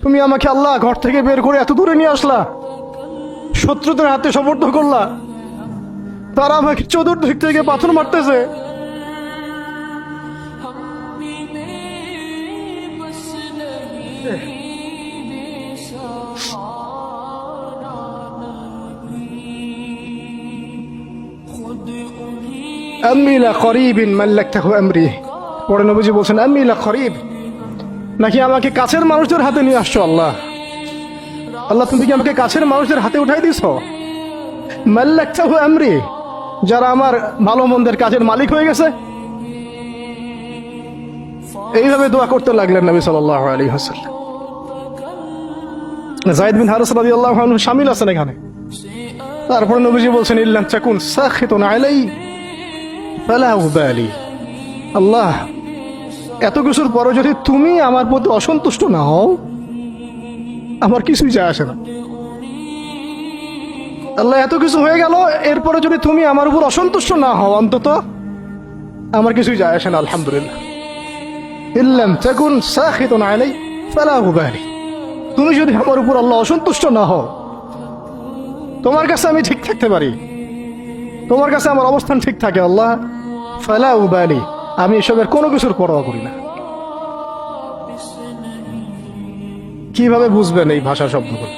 তুমি আমাকে আল্লাহ ঘর থেকে বের করে এত দূরে নিয়ে আসলা, শত্রুদের হাতে সমর্থ করলা, তারা আমাকে চতুর্দিক থেকে পাথর মারতেছে। আম্মি লা করিবিন মাল্লাকতাহু আমরি। পরে নবীজি বলছেন আম্মি লা করিব, নাকি আমাকে কাছের মানুষদের হাতে নিয়ে আসছো আল্লাহ? আল্লাহ তুমি কি আমাকে কাছের মানুষদের হাতে উঠাই দিছ? মাল্লাকতাহু আমরি, যারা আমার ভালো মন্দের কাজের মালিক হয়ে গেছে। এইভাবে দোয়া করতে লাগলেন নবী সাল্লাল্লাহু আলাইহি ওয়াসাল্লাম। যায়েদ বিন হারিস রাদিয়াল্লাহু আনহু শামিল আছেন এখানে। তারপরে নবীজি বলছেন ইল্লাম তাকুন সাখিতুন আলাই ফালা উবালি। আল্লাহ, এত কিছুর পরে যদি তুমি আমার প্রতি অসন্তুষ্ট না হও, আমার কিছুই যায় আসে না। আল্লাহ, এত কিছু হয়ে গেল, এরপরে যদি তুমি আমার উপর অসন্তুষ্ট না হও, অন্তত আমার কিছুই যায় আসে না। আলহামদুলিল্লাহ। ইল্লাম তাকুন সাখিতুন আলাই ফালা উবালি। তুমি যদি আমার উপর আল্লাহ অসন্তুষ্ট না হও, তোমার কাছে আমি ঠিক থাকতে পারি, তোমার কাছে আমার অবস্থান ঠিক থাকে আল্লাহ, ফালা উবালি, আমি এসবের কোনো কিছুর পরোয়া করি না। কিভাবে বুঝবেন এই ভাষা শব্দগুলো?